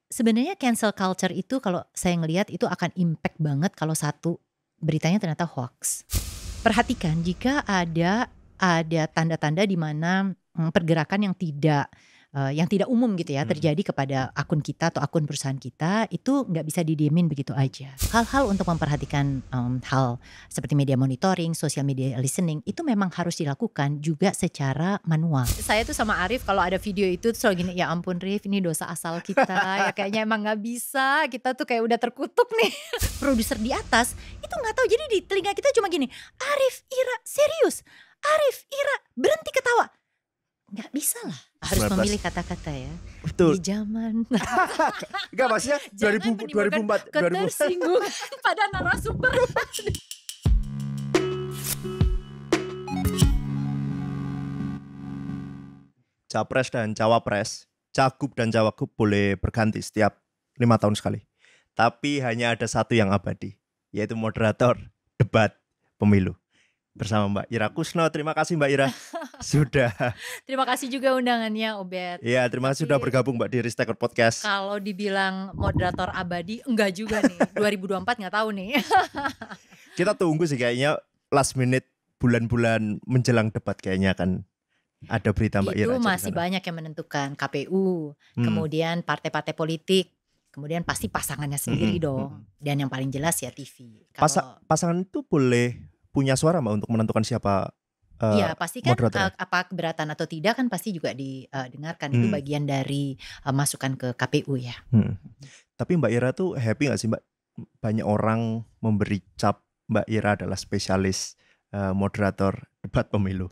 Sebenarnya cancel culture itu kalau saya ngelihat itu akan impact banget kalau satu beritanya ternyata hoax. Perhatikan jika ada tanda-tanda di mana pergerakan yang tidak umum gitu ya terjadi kepada akun kita atau akun perusahaan kita, itu nggak bisa didiemin begitu aja. Hal-hal untuk memperhatikan hal seperti media monitoring, social media listening itu memang harus dilakukan juga secara manual. Saya tuh sama Arif kalau ada video itu tuh selalu gini, ya ampun Rif, ini dosa asal kita ya kayaknya emang nggak bisa, kita tuh kayak udah terkutuk nih. Produser di atas itu nggak tahu, jadi di telinga kita cuma gini, Arif, Ira, serius, Arif, Ira, berhenti ketawa. Nggak bisa lah, harus 19. memilih kata-kata ya. Betul. Di zaman Enggak, maksudnya jangan 2004 menimbulkan ketersinggungan pada narasumber. Capres dan cawapres, cagup dan cawagup boleh berganti setiap 5 tahun sekali. Tapi hanya ada satu yang abadi, yaitu moderator debat pemilu. Bersama Mbak Ira Kusno. Terima kasih Mbak Ira sudah. Terima kasih juga undangannya, Obet. Iya, terima kasih sudah bergabung Mbak di Risk Taker Podcast. Kalau dibilang moderator abadi, enggak juga nih. 2024 nggak tahu nih. Kita tunggu sih kayaknya last minute bulan-bulan menjelang debat kayaknya akan ada berita Mbak Ira. Itu masih banyak yang menentukan, KPU, kemudian partai-partai politik, kemudian pasti pasangannya sendiri dong. Dan yang paling jelas ya TV. Pasangan itu boleh punya suara Mbak untuk menentukan siapa Iya pasti kan moderator. apa keberatan atau tidak kan pasti juga didengarkan. Itu bagian dari masukan ke KPU ya. Tapi Mbak Ira tuh happy gak sih Mbak? Banyak orang memberi cap Mbak Ira adalah spesialis moderator debat pemilu.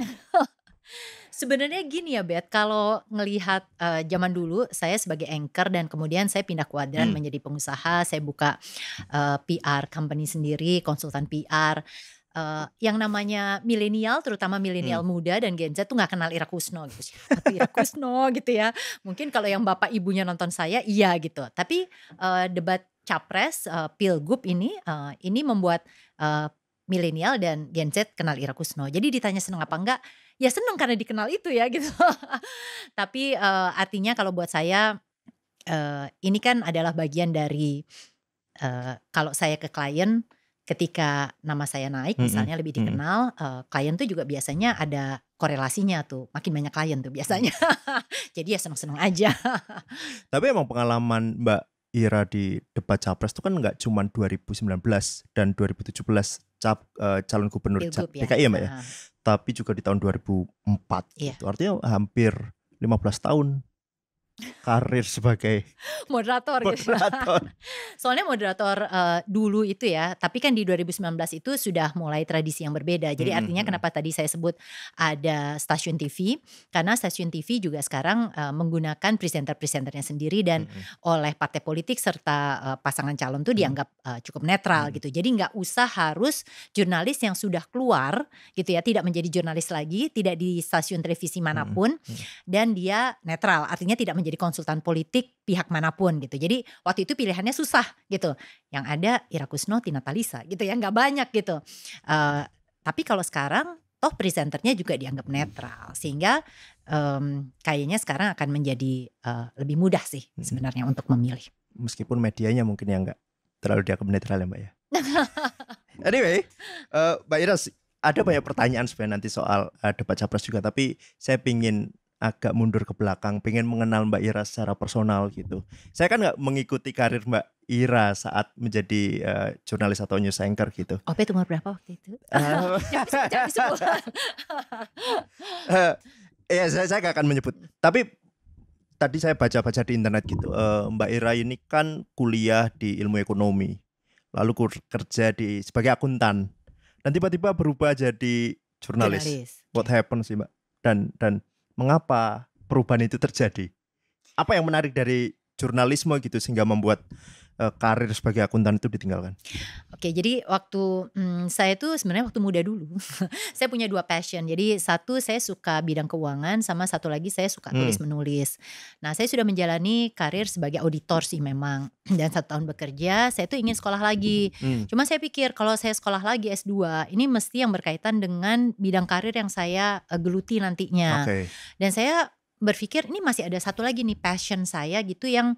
Sebenarnya gini ya Bet, kalau ngelihat zaman dulu saya sebagai anchor dan kemudian saya pindah kuadran menjadi pengusaha, saya buka PR company sendiri, konsultan PR. Yang namanya milenial, terutama milenial muda dan Gen Z tuh nggak kenal Ira Kusno gitu. Siapa tuh Ira Kusno gitu ya. Mungkin kalau yang bapak ibunya nonton saya iya gitu. Tapi debat capres pilgub ini membuat milenial dan Gen Z kenal Ira Kusno. Jadi ditanya seneng apa enggak? Ya seneng karena dikenal itu ya gitu. Tapi artinya kalau buat saya ini kan adalah bagian dari kalau saya ke klien. Ketika nama saya naik misalnya lebih dikenal, klien tuh juga biasanya ada korelasinya tuh, makin banyak klien tuh biasanya. Jadi ya seneng-seneng aja. Tapi emang pengalaman Mbak Ira di debat capres itu kan nggak cuma 2019 dan 2017 calon gubernur DKI ya Mbak ya, tapi juga di tahun 2004 gitu. Artinya hampir 15 tahun karir sebagai moderator gitu. Soalnya moderator dulu itu ya, tapi kan di 2019 itu sudah mulai tradisi yang berbeda. Jadi artinya kenapa tadi saya sebut ada stasiun TV, karena stasiun TV juga sekarang menggunakan presenter-presenternya sendiri dan oleh partai politik serta pasangan calon tuh dianggap cukup netral gitu. Jadi nggak usah harus jurnalis yang sudah keluar gitu ya, tidak menjadi jurnalis lagi, tidak di stasiun televisi manapun dan dia netral, artinya tidak menjadi konsultan politik pihak manapun gitu. Jadi waktu itu pilihannya susah gitu. Yang ada Ira Kusno, Tina Talisa gitu ya, nggak banyak gitu. Tapi kalau sekarang toh presenternya juga dianggap netral, sehingga kayaknya sekarang akan menjadi lebih mudah sih sebenarnya untuk memilih. Meskipun medianya mungkin yang nggak terlalu dianggap netral ya Mbak ya. Anyway, Mbak Ira ada banyak pertanyaan sebenarnya nanti soal debat capres juga, tapi saya pingin agak mundur ke belakang, pengen mengenal Mbak Ira secara personal gitu. Saya kan nggak mengikuti karir Mbak Ira saat menjadi jurnalis atau news anchor gitu. Opet umur berapa waktu itu? Jangan disebut. Ya saya nggak akan menyebut. Tapi tadi saya baca-baca di internet gitu. Mbak Ira ini kan kuliah di ilmu ekonomi, lalu kerja sebagai akuntan, dan tiba-tiba berubah jadi jurnalis. What happened sih Mbak? Dan mengapa perubahan itu terjadi? Apa yang menarik dari jurnalisme gitu sehingga membuat karir sebagai akuntan itu ditinggalkan? Oke, jadi waktu saya tuh sebenarnya waktu muda dulu saya punya 2 passion. Jadi satu saya suka bidang keuangan, sama satu lagi saya suka tulis menulis. Nah saya sudah menjalani karir sebagai auditor sih memang, dan 1 tahun bekerja saya tuh ingin sekolah lagi. Cuma saya pikir kalau saya sekolah lagi S2 ini mesti yang berkaitan dengan bidang karir yang saya geluti nantinya. Dan saya berpikir ini masih ada satu lagi nih passion saya gitu yang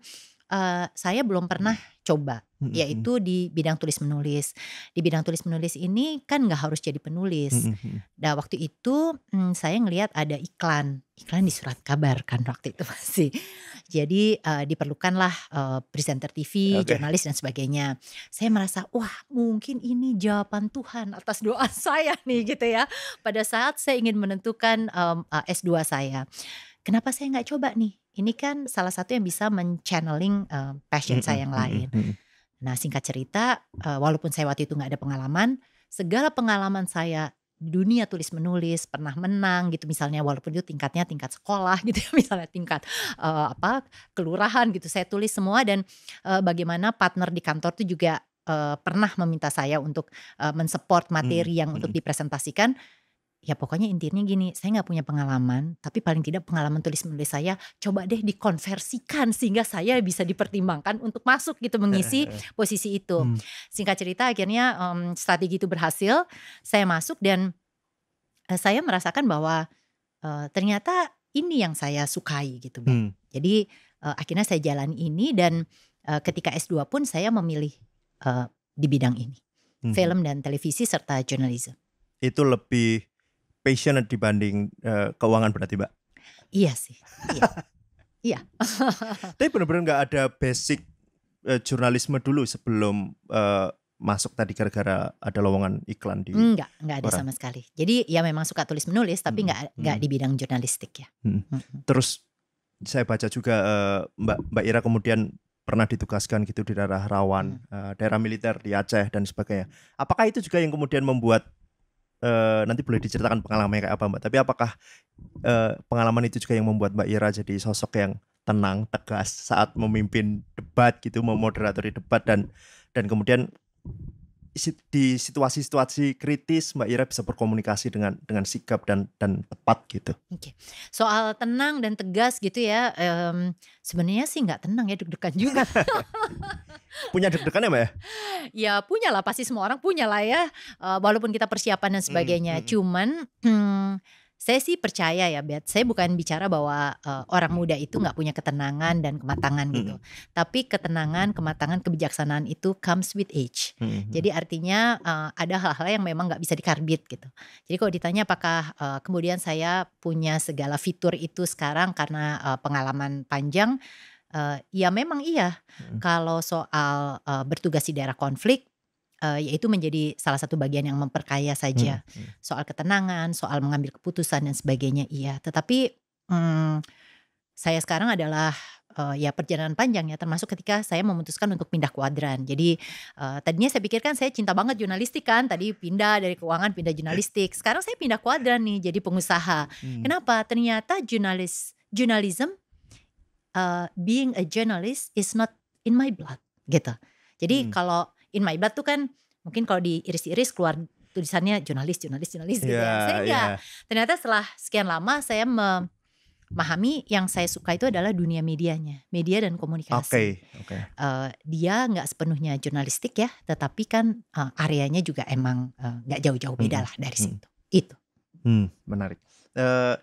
saya belum pernah coba, Mhm, yaitu di bidang tulis menulis. Di bidang tulis menulis ini kan nggak harus jadi penulis. mhm, mhm. Nah waktu itu, saya ngelihat ada iklan di surat kabar kan waktu itu masih. Jadi, diperlukanlah, presenter TV, Oke. jurnalis dan sebagainya. Saya merasa, wah mungkin ini jawaban Tuhan atas doa saya nih gitu ya. Pada saat saya ingin menentukan, S2 saya. Kenapa saya nggak coba nih? Ini kan salah satu yang bisa men-channeling, passion Mhm, saya yang mhm, lain. mhm. Nah singkat cerita, walaupun saya waktu itu nggak ada pengalaman, segala pengalaman saya di dunia tulis menulis, pernah menang gitu misalnya walaupun itu tingkatnya tingkat sekolah gitu ya, misalnya tingkat, kelurahan gitu, saya tulis semua dan, bagaimana partner di kantor tuh juga, pernah meminta saya untuk, men-support Mhm, materi yang untuk mhm. dipresentasikan. Ya pokoknya intinya gini, saya nggak punya pengalaman, tapi paling tidak pengalaman tulis-menulis saya coba deh dikonversikan sehingga saya bisa dipertimbangkan untuk masuk gitu Heeh, mengisi heeh. posisi itu. Mmm, Singkat cerita akhirnya, strategi itu berhasil, saya masuk dan, saya merasakan bahwa, ternyata ini yang saya sukai gitu, Bet. mmm, Jadi, akhirnya saya jalani ini dan, ketika S2 pun saya memilih, eee, di bidang ini, mhm. film dan televisi serta journalism. Itu lebih passionate dibanding, keuangan berarti, Mbak? Iya sih, iya iya. Tapi bener-bener nggak ada basic, jurnalisme dulu sebelum, masuk tadi gara-gara ada lowongan iklan di Enggak ada koran? sama sekali. Jadi ya memang suka tulis menulis tapi Mhm, nggak mhm, di bidang jurnalistik ya. mhm. Mhm. Terus saya baca juga, Mbak Ira kemudian pernah ditugaskan gitu di daerah rawan, Mhm. daerah militer di Aceh dan sebagainya. Apakah itu juga yang kemudian membuat, nanti boleh diceritakan pengalamannya kayak apa, Mbak, tapi apakah, pengalaman itu juga yang membuat Mbak Ira jadi sosok yang tenang, tegas saat memimpin debat gitu, memoderatori debat dan kemudian di situasi-situasi kritis Mbak Ira bisa berkomunikasi dengan sigap dan tepat gitu? Oke. Soal tenang dan tegas gitu ya, sebenarnya sih nggak tenang ya, deg-degan juga. Punya deg-degan ya, Mbak, ya? Ya punyalah, pasti semua orang punyalah ya, walaupun kita persiapan dan Mhm, sebagainya. mhm, Cuman, saya sih percaya ya Bet, saya bukan bicara bahwa, orang muda itu nggak punya ketenangan dan kematangan gitu. mhm, Tapi ketenangan, kematangan, kebijaksanaan itu comes with age. mhm, mhm, Jadi artinya, ada hal-hal yang memang nggak bisa dikarbit gitu. Jadi kalau ditanya apakah, kemudian saya punya segala fitur itu sekarang karena, pengalaman panjang, ya memang iya. mhm, Kalau soal, bertugas di daerah konflik, ya itu menjadi salah satu bagian yang memperkaya mhm, saja. mhm. Soal ketenangan, soal mengambil keputusan dan sebagainya iya. Tetapi, saya sekarang adalah, ya perjalanan panjang ya termasuk ketika saya memutuskan untuk pindah kuadran. Jadi, tadinya saya pikirkan saya cinta banget jurnalistik kan, tadi pindah dari keuangan pindah jurnalistik. Sekarang saya pindah kuadran nih jadi pengusaha. Mmm, Kenapa? Ternyata journalism, being a journalist is not in my blood, gitu. Jadi mhm. kalau in my blood tuh kan mungkin kalau diiris-iris keluar tulisannya jurnalis jurnalis jurnalis gitu Iya, ya. Saya iya. enggak. Ternyata setelah sekian lama saya memahami yang saya suka itu adalah dunia medianya, media dan komunikasi. Oke, oke. Dia nggak sepenuhnya jurnalistik ya, tetapi kan, areanya juga emang, nggak jauh-jauh beda Mhm, lah dari mhm. situ, itu. Menarik. Eee,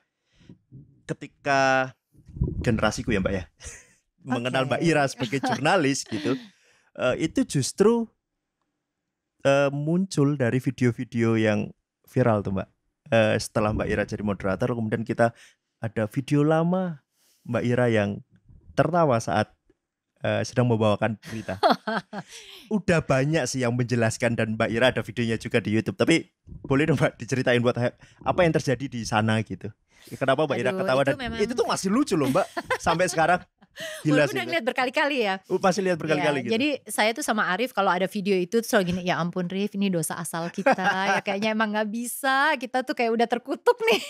ketika generasiku ya, Mbak, ya, mengenal Mbak Oke. Ira sebagai jurnalis gitu, itu justru, muncul dari video-video yang viral tuh, Mbak. Setelah Mbak Ira jadi moderator kemudian kita ada video lama Mbak Ira yang tertawa saat, sedang membawakan berita. Udah banyak sih yang menjelaskan dan Mbak Ira ada videonya juga di YouTube, tapi boleh dong Mbak diceritain buat apa yang terjadi di sana gitu? Kenapa Mbak Ira Aduh ketawa itu dan itu memang tuh masih lucu loh Mbak, sampai sekarang. Gila walaupun sih udah itu. ngeliat berkali-kali ya. Pasti lihat Ya, berkali-kali gitu. jadi saya tuh sama Arif kalau ada video itu tuh selalu gini, "Ya ampun Rif, ini dosa asal kita, ya kayaknya emang nggak bisa, kita tuh kayak udah terkutuk nih."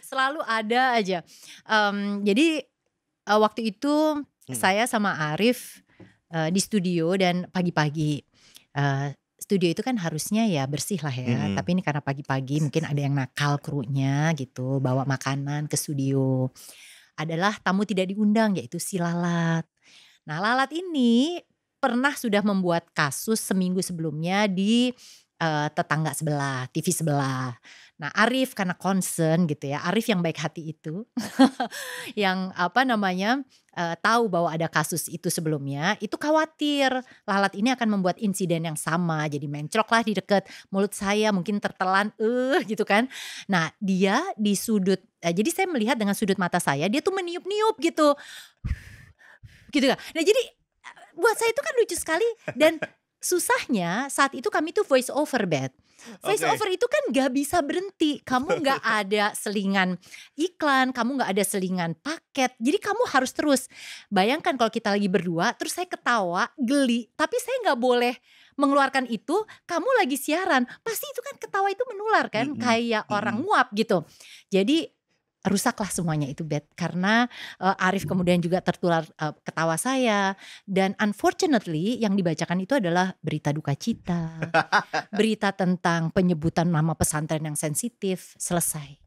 Selalu ada aja. Jadi, waktu itu Mhm, saya sama Arif, di studio dan pagi-pagi. Studio itu kan harusnya ya bersih lah ya, mhm, tapi ini karena pagi-pagi mungkin ada yang nakal krunya gitu, bawa makanan ke studio. Adalah tamu tidak diundang yaitu si Lalat. Nah Lalat ini pernah sudah membuat kasus seminggu sebelumnya di, tetangga sebelah, TV sebelah. Nah Arif karena concern gitu ya, Arif yang baik hati itu yang tahu bahwa ada kasus itu sebelumnya, itu khawatir lalat ini akan membuat insiden yang sama, jadi mencrok lah di dekat mulut saya, mungkin tertelan gitu kan. Nah dia di sudut, jadi saya melihat dengan sudut mata saya, dia tuh meniup-niup gitu. Gitu kan. Nah jadi buat saya itu kan lucu sekali dan susahnya saat itu kami tuh voice over Bet. Voice Oke. over itu kan gak bisa berhenti. Kamu gak ada selingan iklan, kamu gak ada selingan paket. Jadi kamu harus terus. Bayangkan kalau kita lagi berdua, terus saya ketawa, geli. Tapi saya gak boleh mengeluarkan itu, kamu lagi siaran. Pasti itu kan ketawa itu menular kan, kayak orang nguap gitu. Jadi rusaklah semuanya itu Bet. Karena Arif kemudian juga tertular ketawa saya. Dan unfortunately yang dibacakan itu adalah berita duka cita. Berita tentang penyebutan nama pesantren yang sensitif. Selesai.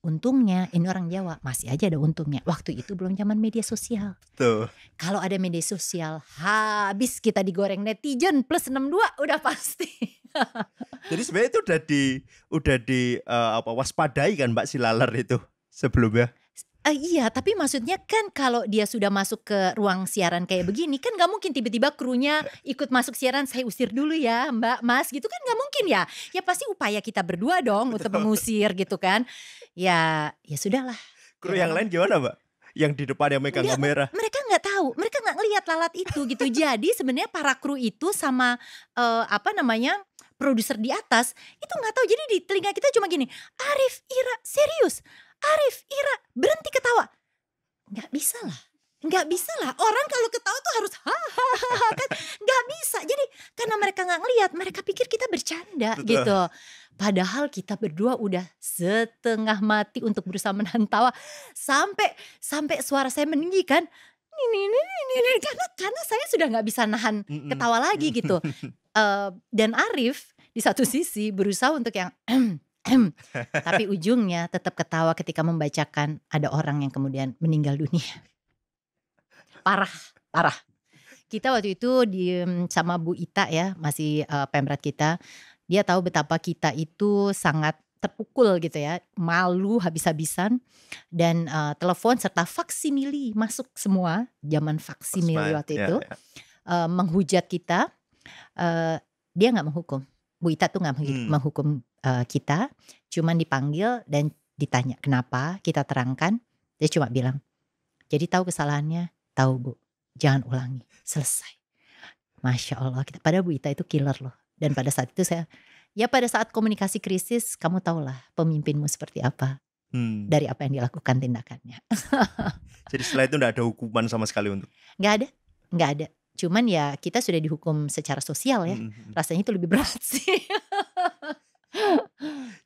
Untungnya ini orang Jawa, masih aja ada untungnya. Waktu itu belum zaman media sosial. Tuh. Kalau ada media sosial, habis kita digoreng netizen plus 62 udah pasti. Jadi sebenarnya itu udah di waspadai kan Mbak si laler itu sebelumnya. Iya, tapi maksudnya kan kalau dia sudah masuk ke ruang siaran kayak begini, kan gak mungkin tiba-tiba krunya ikut masuk siaran, saya usir dulu ya Mbak, Mas gitu kan gak mungkin ya. Ya pasti upaya kita berdua dong untuk mengusir gitu kan. Ya sudahlah. Kru yang lain gimana Mbak? Yang di depan yang megang kamera. Mereka gak tahu, mereka gak ngelihat lalat itu gitu. Jadi sebenarnya para kru itu sama produser di atas itu gak tahu. Jadi di telinga kita cuma gini, Arif, Ira, serius. Arif, Ira, berhenti ketawa. Gak bisa lah. Orang kalau ketawa tuh harus hahaha kan. Gak bisa. Jadi karena mereka gak ngelihat, mereka pikir kita bercanda. Betul. Gitu. Padahal kita berdua udah setengah mati untuk berusaha menahan tawa. Sampai suara saya meninggi kan. Ini karena saya sudah gak bisa nahan ketawa lagi gitu. Dan Arif di satu sisi berusaha untuk yang tapi ujungnya tetap ketawa ketika membacakan ada orang yang kemudian meninggal dunia. Parah. Kita waktu itu sama Bu Ita ya, masih pemret kita. Dia tahu betapa kita itu sangat terpukul gitu ya, malu habis-habisan. Dan telepon serta faksimili masuk semua, zaman faksimili waktu itu. Menghujat kita, dia gak menghukum. Bu Ita tuh gak menghukum kita, cuman dipanggil dan ditanya kenapa, kita terangkan. Dia cuma bilang, jadi tahu kesalahannya, tahu Bu, jangan ulangi, selesai. Masya Allah, padahal Bu Ita itu killer loh. Dan pada saat itu pada saat komunikasi krisis, kamu tahulah pemimpinmu seperti apa, dari apa yang dilakukan tindakannya. Jadi setelah itu gak ada hukuman sama sekali untuk? Gak ada. Cuman ya kita sudah dihukum secara sosial ya. Rasanya itu lebih berat sih.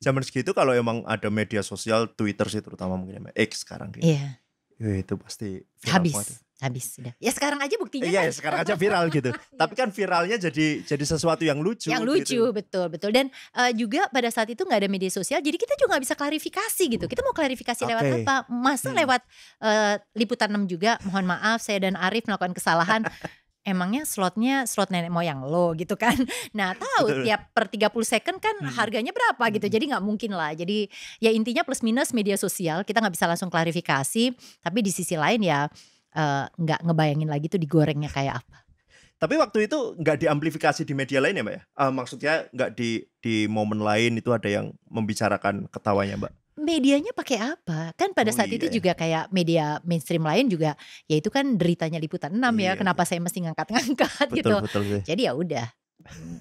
Zaman segitu kalau emang ada media sosial, Twitter sih terutama mungkin X sekarang gitu. Iya. Itu pasti viral habis sudah. Ya sekarang aja buktinya kan. Iya, sekarang aja viral gitu. Tapi kan viralnya jadi sesuatu yang lucu. Yang lucu gitu. betul. Dan juga pada saat itu gak ada media sosial, jadi kita juga gak bisa klarifikasi gitu. Kita mau klarifikasi lewat apa? Masa lewat Liputan 6 juga, mohon maaf saya dan Arif melakukan kesalahan. Emangnya slot nenek moyang lo gitu kan. Nah tahu tiap per 30 second kan harganya berapa gitu. Jadi gak mungkin lah. Jadi ya intinya plus minus media sosial, kita gak bisa langsung klarifikasi. Tapi di sisi lain ya gak ngebayangin lagi tuh digorengnya kayak apa. Tapi waktu itu gak diamplifikasi di media lain ya Mbak ya? Maksudnya gak di momen lain itu ada yang membicarakan ketawanya Mbak? Medianya pakai apa? Kan pada saat itu juga kayak media mainstream lain juga, ya itu kan deritanya Liputan 6 ya. Kenapa saya mesti ngangkat-ngangkat gitu. Betul. Jadi ya udah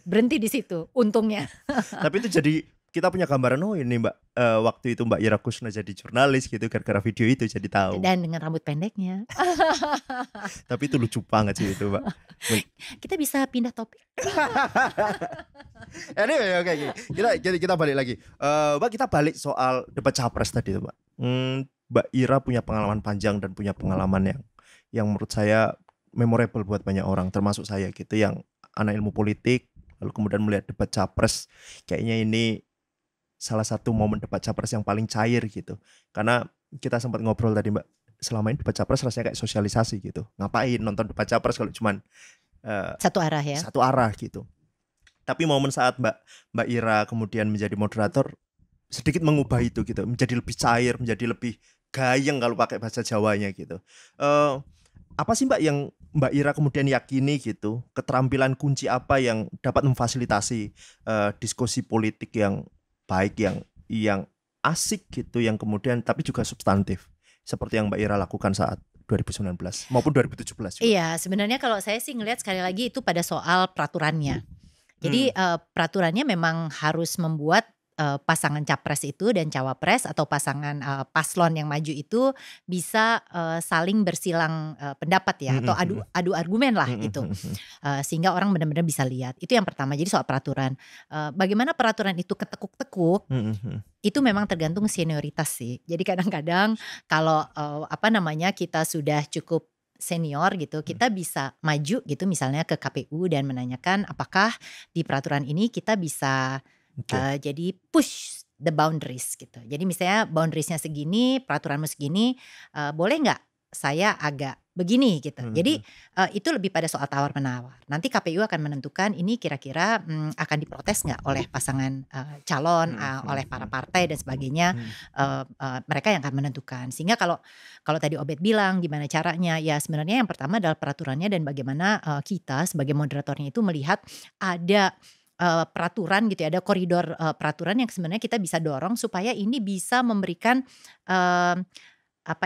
berhenti di situ untungnya. Tapi itu jadi kita punya gambaran ini Mbak, waktu itu Mbak Ira Kusno jadi jurnalis gitu gara-gara video itu jadi tahu. Dan dengan rambut pendeknya. Tapi itu lucu banget sih itu Mbak. Kita bisa pindah topik. Anyway, oke. Kita balik lagi. Mbak, kita balik soal debat capres tadi tuh Mbak. Mbak Ira punya pengalaman panjang dan punya pengalaman yang menurut saya memorable buat banyak orang, termasuk saya gitu yang anak ilmu politik, lalu kemudian melihat debat capres, kayaknya ini salah satu momen debat capres yang paling cair gitu. Karena kita sempat ngobrol tadi Mbak, selama ini debat capres rasanya kayak sosialisasi gitu. Ngapain nonton debat capres kalau cuman satu arah ya? Satu arah gitu. Tapi momen saat Mbak Ira kemudian menjadi moderator sedikit mengubah itu gitu, menjadi lebih cair, menjadi lebih gayeng kalau pakai bahasa Jawanya gitu. Apa sih Mbak yang Mbak Ira kemudian yakini gitu, keterampilan kunci apa yang dapat memfasilitasi diskusi politik yang baik, yang asik gitu, yang kemudian tapi juga substantif seperti yang Mbak Ira lakukan saat 2019 maupun 2017 juga. Iya, sebenarnya kalau saya sih ngelihat sekali lagi itu pada soal peraturannya. Jadi peraturannya memang harus membuat pasangan capres itu dan cawapres atau pasangan paslon yang maju itu bisa saling bersilang pendapat ya, atau adu argumen lah gitu. Sehingga orang benar-benar bisa lihat. Itu yang pertama. Jadi soal peraturan. Bagaimana peraturan itu ketekuk-tekuk, itu memang tergantung senioritas sih. Jadi kadang-kadang kalau kita sudah cukup senior gitu, kita bisa maju gitu misalnya ke KPU dan menanyakan apakah di peraturan ini kita bisa jadi push the boundaries gitu. Jadi misalnya boundariesnya segini, peraturanmu segini, boleh nggak saya agak begini gitu. Jadi itu lebih pada soal tawar-menawar. Nanti KPU akan menentukan ini kira-kira akan diprotes nggak oleh pasangan calon, oleh para partai dan sebagainya. Mereka yang akan menentukan. Sehingga kalau tadi Obed bilang gimana caranya, ya sebenarnya yang pertama adalah peraturannya dan bagaimana kita sebagai moderatornya itu melihat ada peraturan gitu ya, ada koridor peraturan yang sebenarnya kita bisa dorong supaya ini bisa memberikan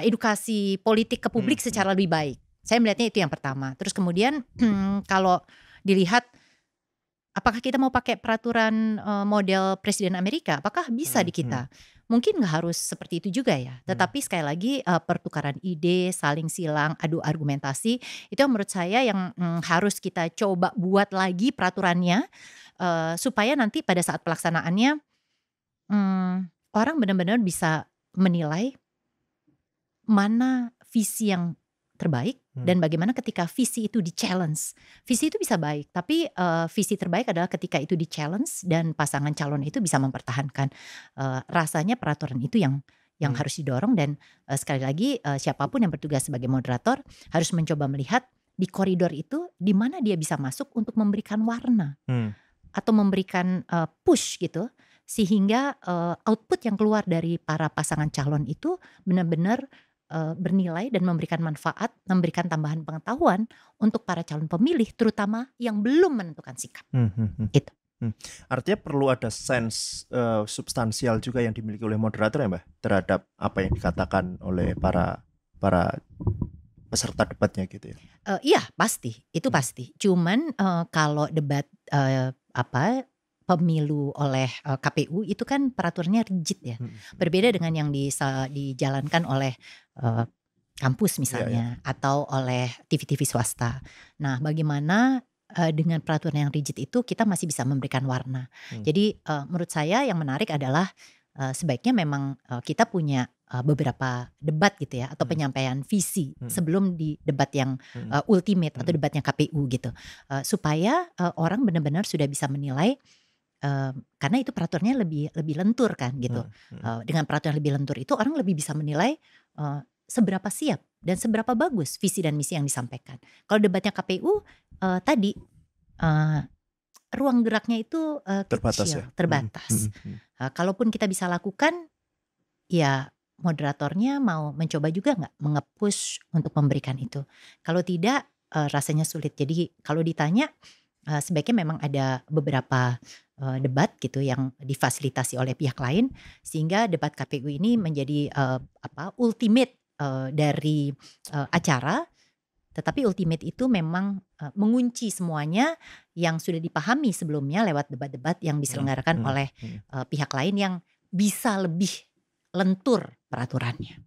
edukasi politik ke publik secara lebih baik. Saya melihatnya itu yang pertama. Terus kemudian kalau dilihat apakah kita mau pakai peraturan model Presiden Amerika, apakah bisa di kita? Mungkin nggak harus seperti itu juga ya. Tetapi sekali lagi pertukaran ide, saling silang, adu argumentasi, itu yang menurut saya yang harus kita coba buat lagi peraturannya supaya nanti pada saat pelaksanaannya orang benar-benar bisa menilai mana visi yang terbaik dan bagaimana ketika visi itu di-challenge. Visi itu bisa baik, tapi visi terbaik adalah ketika itu di-challenge dan pasangan calon itu bisa mempertahankan. Rasanya peraturan itu yang harus didorong dan sekali lagi siapapun yang bertugas sebagai moderator harus mencoba melihat di koridor itu di mana dia bisa masuk untuk memberikan warna atau memberikan push gitu sehingga output yang keluar dari para pasangan calon itu benar-benar bernilai dan memberikan manfaat, memberikan tambahan pengetahuan untuk para calon pemilih, terutama yang belum menentukan sikap. Gitu. Artinya perlu ada sense substansial juga yang dimiliki oleh moderator ya Mbak, terhadap apa yang dikatakan oleh para peserta debatnya gitu ya. Iya pasti, itu pasti. Cuman kalau debat pemilu oleh KPU itu kan peraturannya rigid ya. Berbeda dengan yang dijalankan oleh kampus misalnya atau oleh TV-TV swasta. Nah, bagaimana dengan peraturan yang rigid itu kita masih bisa memberikan warna. Jadi menurut saya yang menarik adalah sebaiknya memang kita punya beberapa debat gitu ya atau penyampaian visi sebelum di debat yang ultimate atau debatnya KPU gitu. Supaya orang benar-benar sudah bisa menilai karena itu peraturannya lebih lentur kan gitu. Dengan peraturan lebih lentur itu orang lebih bisa menilai seberapa siap dan seberapa bagus visi dan misi yang disampaikan. Kalau debatnya KPU tadi ruang geraknya itu Terbatas kecil, ya? terbatas. Kalaupun kita bisa lakukan, ya moderatornya mau mencoba juga nggak nge-push untuk memberikan itu. Kalau tidak rasanya sulit. Jadi kalau ditanya sebaiknya memang ada beberapa debat gitu yang difasilitasi oleh pihak lain sehingga debat KPU ini menjadi ultimate dari acara. Tetapi ultimate itu memang mengunci semuanya yang sudah dipahami sebelumnya lewat debat-debat yang diselenggarakan oleh pihak lain yang bisa lebih lentur peraturannya.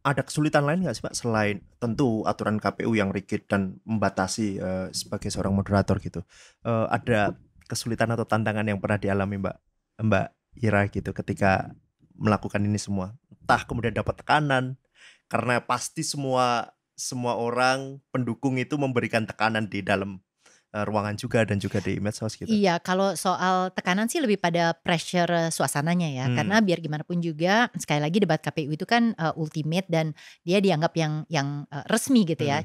Ada kesulitan lain nggak sih Pak selain tentu aturan KPU yang rigid dan membatasi sebagai seorang moderator gitu? Ada kesulitan atau tantangan yang pernah dialami Mbak Ira gitu ketika melakukan ini semua? Entah kemudian dapat tekanan karena pasti semua orang pendukung itu memberikan tekanan di dalam ruangan juga dan juga di medsos gitu. Iya, kalau soal tekanan sih lebih pada pressure suasananya ya. Karena biar gimana pun juga sekali lagi debat KPU itu kan ultimate dan dia dianggap yang resmi gitu ya,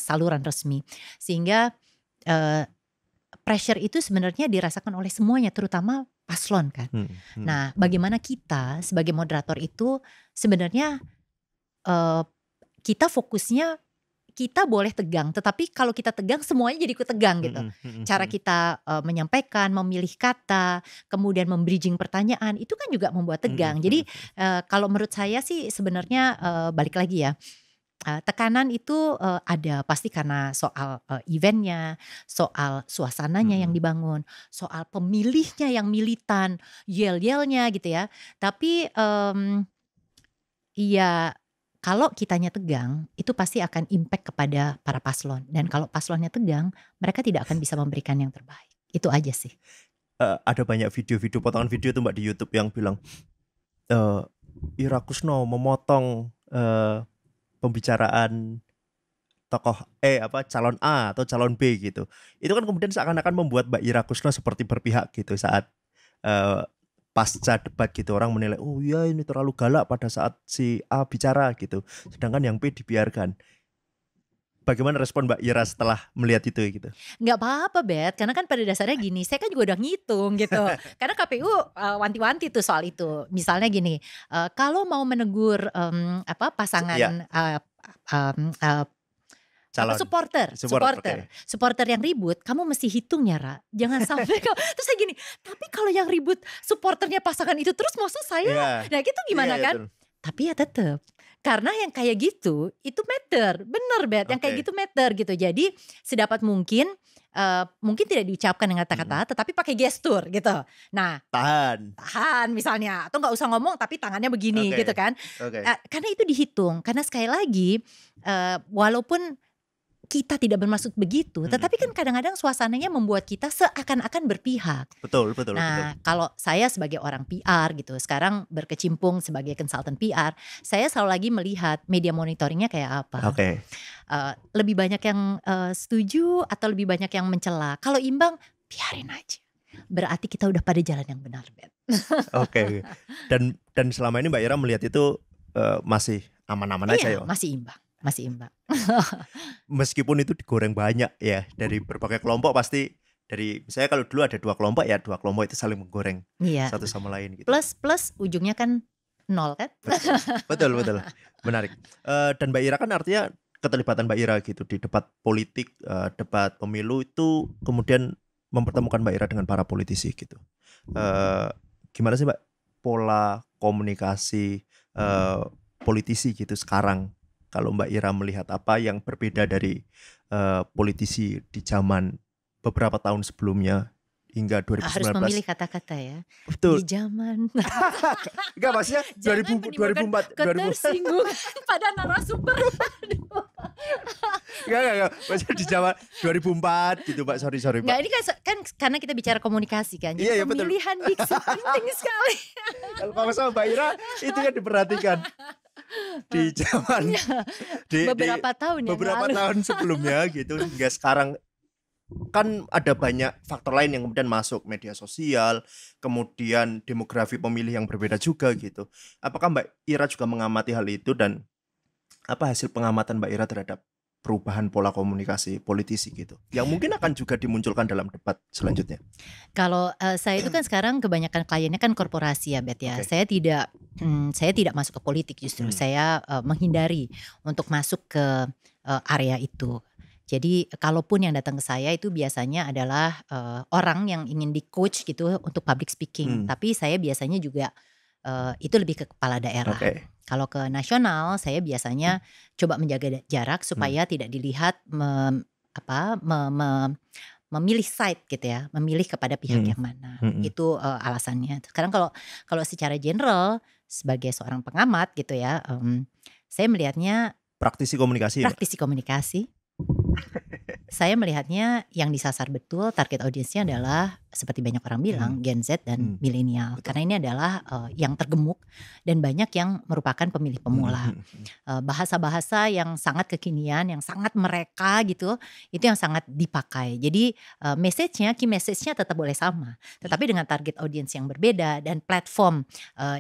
saluran resmi. Sehingga pressure itu sebenarnya dirasakan oleh semuanya, terutama paslon kan. Nah, bagaimana kita sebagai moderator itu sebenarnya kita fokusnya, kita boleh tegang, tetapi kalau kita tegang semuanya jadi ikut tegang gitu. Cara kita menyampaikan, memilih kata, kemudian membridging pertanyaan, itu kan juga membuat tegang. Jadi kalau menurut saya sih sebenarnya balik lagi ya, tekanan itu ada pasti karena soal eventnya, soal suasananya yang dibangun, soal pemilihnya yang militan, yel-yelnya gitu ya. Tapi ya kalau kitanya tegang, itu pasti akan impact kepada para paslon. Dan kalau paslonnya tegang, mereka tidak akan bisa memberikan yang terbaik. Itu aja sih. Ada banyak video-video, potongan video tuh Mbak di YouTube yang bilang Ira Kusno memotong pembicaraan tokoh calon A atau calon B gitu. Itu kan kemudian seakan-akan membuat Mbak Ira Kusno seperti berpihak gitu saat pasca debat gitu, orang menilai oh iya ini terlalu galak pada saat si A bicara gitu, sedangkan yang B dibiarkan. Bagaimana respon Mbak Ira setelah melihat itu gitu? Nggak apa-apa Bet, karena kan pada dasarnya gini, saya kan juga udah ngitung gitu. Karena KPU wanti-wanti tuh soal itu. Misalnya gini, kalau mau menegur pasangan Calon. supporter yang ribut, kamu mesti hitung ya Ra, jangan sampai terus saya gini, tapi kalau yang ribut supporternya pasangan itu terus maksud saya, nah gitu gimana kan? Betul. Tapi ya tetap, karena yang kayak gitu itu matter, bener Bet, yang kayak gitu matter gitu. Jadi sedapat mungkin mungkin tidak diucapkan dengan kata-kata, tetapi pakai gestur gitu. Nah, tahan misalnya, atau nggak usah ngomong tapi tangannya begini gitu kan? Karena itu dihitung, karena sekali lagi walaupun kita tidak bermaksud begitu, tetapi kan kadang-kadang suasananya membuat kita seakan-akan berpihak. Betul. Nah, kalau saya sebagai orang PR gitu, sekarang berkecimpung sebagai konsultan PR, saya selalu lagi melihat media monitoringnya kayak apa. Lebih banyak yang setuju atau lebih banyak yang mencela. Kalau imbang, biarin aja. Berarti kita udah pada jalan yang benar, Ben. Dan selama ini Mbak Ira melihat itu masih aman-aman aja ya? Masih imbang. Meskipun itu digoreng banyak ya dari berbagai kelompok, pasti dari misalnya kalau dulu ada 2 kelompok ya, 2 kelompok itu saling menggoreng satu sama lain gitu. Plus ujungnya kan 0 kan? Betul. Menarik. Dan Mbak Ira kan artinya keterlibatan Mbak Ira gitu di debat politik, debat pemilu itu kemudian mempertemukan Mbak Ira dengan para politisi gitu. Gimana sih Mbak pola komunikasi politisi gitu sekarang? Kalau Mbak Ira melihat apa yang berbeda dari politisi di zaman beberapa tahun sebelumnya hingga 2019. Harus memilih kata-kata ya. Betul. Di zaman. Enggak, maksudnya 2004 ketersinggungan pada narasumber. Enggak. Maksudnya di zaman 2004 gitu Pak. Sorry Pak. Enggak, ini kan karena kita bicara komunikasi kan. Jadi pemilihan diksi penting sekali. Kalau sama Mbak Ira itu kan diperhatikan. Di zaman beberapa tahun sebelumnya gitu hingga sekarang kan ada banyak faktor lain yang kemudian masuk, media sosial, kemudian demografi pemilih yang berbeda juga gitu. Apakah Mbak Ira juga mengamati hal itu, dan apa hasil pengamatan Mbak Ira terhadap perubahan pola komunikasi politisi gitu, yang mungkin akan juga dimunculkan dalam debat selanjutnya? Kalau saya itu kan sekarang kebanyakan kliennya kan korporasi ya Bet ya. Saya tidak masuk ke politik, justru saya menghindari untuk masuk ke area itu. Jadi kalaupun yang datang ke saya itu biasanya adalah orang yang ingin di coach gitu untuk public speaking. Tapi saya biasanya juga itu lebih ke kepala daerah. Kalau ke nasional saya biasanya coba menjaga jarak supaya tidak dilihat memilih side gitu ya, memilih kepada pihak yang mana. Itu alasannya. Sekarang kalau secara general sebagai seorang pengamat gitu ya, saya melihatnya praktisi komunikasi. Saya melihatnya yang disasar betul target audiensnya adalah seperti banyak orang bilang Gen Z dan Hmm. milenial. Betul. Karena ini adalah yang tergemuk dan banyak yang merupakan pemilih pemula. Bahasa-bahasa yang sangat kekinian, yang sangat mereka gitu, itu yang sangat dipakai. Jadi key message-nya tetap boleh sama, tetapi dengan target audience yang berbeda dan platform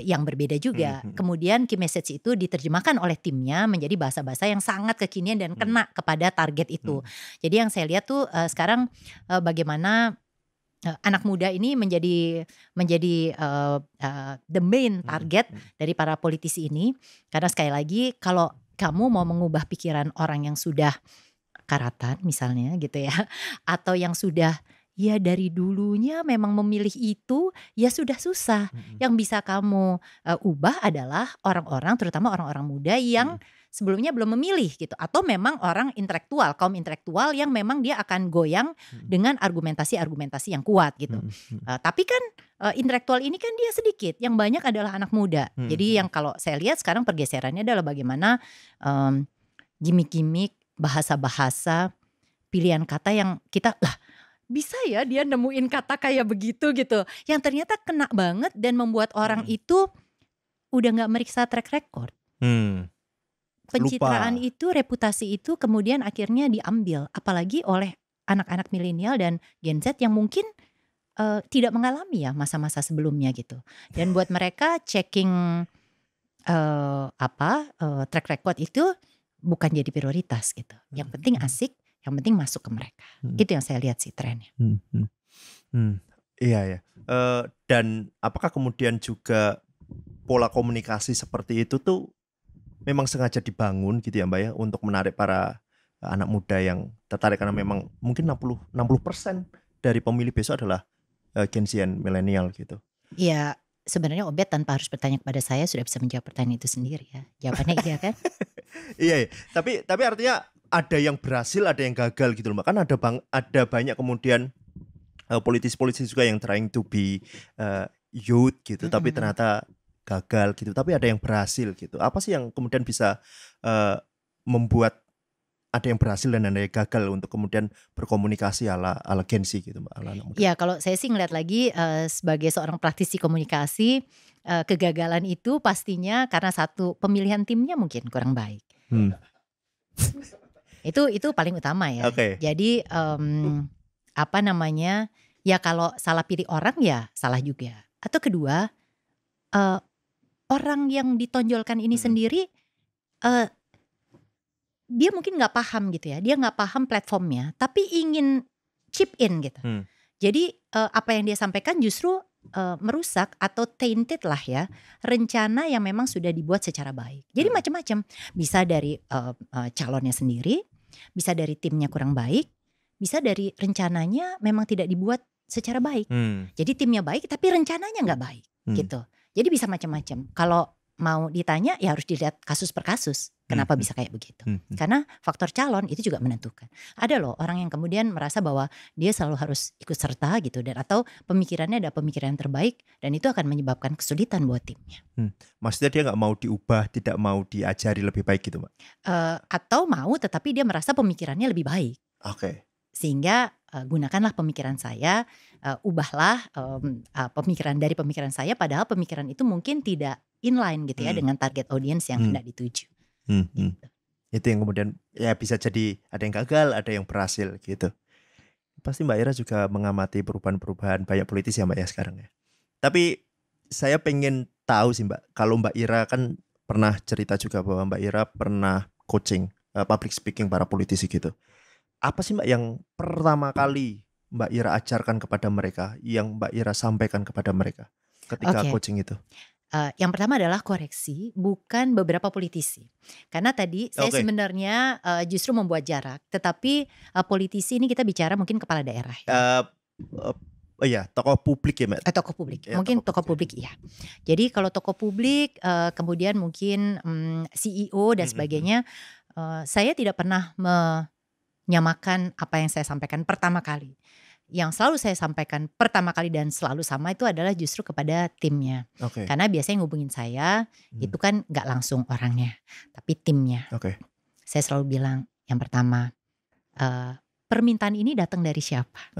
yang berbeda juga. Kemudian key message itu diterjemahkan oleh timnya menjadi bahasa-bahasa yang sangat kekinian dan kena kepada target itu. Jadi yang saya lihat tuh sekarang bagaimana anak muda ini menjadi the main target dari para politisi ini. Karena sekali lagi kalau kamu mau mengubah pikiran orang yang sudah karatan misalnya gitu ya, atau yang sudah ya dari dulunya memang memilih itu, ya sudah susah. Yang bisa kamu ubah adalah orang-orang, terutama orang-orang muda yang sebelumnya belum memilih gitu, atau memang orang intelektual, kaum intelektual yang memang dia akan goyang dengan argumentasi-argumentasi yang kuat gitu. Tapi kan intelektual ini kan dia sedikit, yang banyak adalah anak muda. Jadi yang kalau saya lihat sekarang pergeserannya adalah bagaimana gimmick-gimmick, bahasa-bahasa, pilihan kata yang kita lah bisa ya dia nemuin kata kayak begitu gitu, yang ternyata kena banget dan membuat orang itu udah nggak meriksa track record. Pencitraan itu, reputasi itu kemudian akhirnya diambil, apalagi oleh anak-anak milenial dan Gen Z yang mungkin tidak mengalami ya masa-masa sebelumnya gitu. Dan buat mereka checking track record itu bukan jadi prioritas gitu. Yang penting asik, yang penting masuk ke mereka. Itu yang saya lihat sih trennya. Iya ya. Dan apakah kemudian juga pola komunikasi seperti itu tuh memang sengaja dibangun gitu ya Mbak ya, untuk menarik para anak muda yang tertarik, karena memang mungkin 60% dari pemilih besok adalah Gen Z and milenial gitu. Iya, sebenarnya Obet tanpa harus bertanya kepada saya sudah bisa menjawab pertanyaan itu sendiri ya. Jawabannya iya kan? Iya, tapi artinya ada yang berhasil, ada yang gagal gitu loh Mbak. Kan ada banyak kemudian politisi-politisi juga yang trying to be youth gitu, tapi ternyata gagal gitu. Tapi ada yang berhasil gitu. Apa sih yang kemudian bisa membuat ada yang berhasil dan ada yang gagal untuk kemudian berkomunikasi ala Gen Z gitu Mbak, ala anak muda? Ya kalau saya sih ngeliat lagi sebagai seorang praktisi komunikasi, kegagalan itu pastinya karena satu, pemilihan timnya mungkin kurang baik. Itu paling utama ya. Oke. Jadi ya kalau salah pilih orang ya salah juga. Atau kedua, orang yang ditonjolkan ini sendiri dia mungkin nggak paham gitu ya, dia nggak paham platformnya, tapi ingin chip in gitu. Jadi apa yang dia sampaikan justru merusak atau tainted lah ya rencana yang memang sudah dibuat secara baik. Jadi macam-macam, bisa dari calonnya sendiri, bisa dari timnya kurang baik, bisa dari rencananya memang tidak dibuat secara baik. Jadi timnya baik tapi rencananya nggak baik gitu. Jadi bisa macam-macam. Kalau mau ditanya ya harus dilihat kasus per kasus. Kenapa bisa kayak begitu? Karena faktor calon itu juga menentukan. Ada loh orang yang kemudian merasa bahwa dia selalu harus ikut serta gitu, dan atau pemikirannya ada pemikiran yang terbaik dan itu akan menyebabkan kesulitan buat timnya. Maksudnya dia nggak mau diubah, tidak mau diajari lebih baik gitu Mbak? Atau mau tetapi dia merasa pemikirannya lebih baik. Oke. Sehingga gunakanlah pemikiran saya, ubahlah pemikiran saya, padahal pemikiran itu mungkin tidak inline gitu ya dengan target audience yang hendak dituju. Gitu. Itu yang kemudian ya bisa jadi ada yang gagal, ada yang berhasil gitu. Pasti Mbak Ira juga mengamati perubahan-perubahan banyak politisi ya Mbak ya sekarang ya. Tapi saya pengen tahu sih Mbak, kalau Mbak Ira kan pernah cerita juga bahwa Mbak Ira pernah coaching public speaking para politisi gitu. Apa sih Mbak yang pertama kali Mbak Ira ajarkan kepada mereka, yang Mbak Ira sampaikan kepada mereka ketika coaching itu? Yang pertama adalah koreksi, bukan beberapa politisi. Karena tadi saya sebenarnya justru membuat jarak. Tetapi politisi ini kita bicara mungkin kepala daerah ya. Iya, tokoh publik ya Mbak? Tokoh publik, ya, mungkin tokoh publik iya. Jadi kalau tokoh publik kemudian mungkin CEO dan sebagainya, saya tidak pernah menyamakan apa yang saya sampaikan pertama kali. Yang selalu saya sampaikan pertama kali dan selalu sama itu adalah justru kepada timnya. Karena biasanya ngubungin saya itu kan gak langsung orangnya, tapi timnya. Saya selalu bilang yang pertama, permintaan ini datang dari siapa?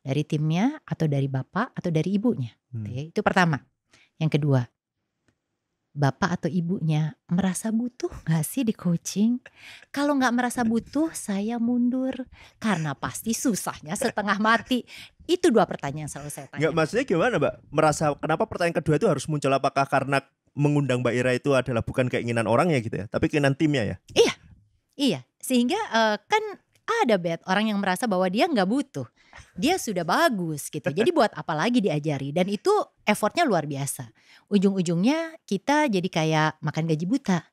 Dari timnya atau dari bapak atau dari ibunya. Hmm. Itu pertama. Yang kedua, bapak atau ibunya merasa butuh gak sih di coaching? Kalau gak merasa butuh, saya mundur. Karena pasti susahnya setengah mati. Itu 2 pertanyaan yang selalu saya Nggak, tanya. maksudnya gimana Mbak? Merasa kenapa pertanyaan kedua itu harus muncul? Apakah karena mengundang Mbak Ira itu adalah bukan keinginan orangnya gitu ya, tapi keinginan timnya ya? Iya, iya. Sehingga kan ada orang yang merasa bahwa dia nggak butuh. Dia sudah bagus gitu. Jadi buat apa lagi diajari? Dan itu effortnya luar biasa. Ujung-ujungnya kita jadi kayak makan gaji buta.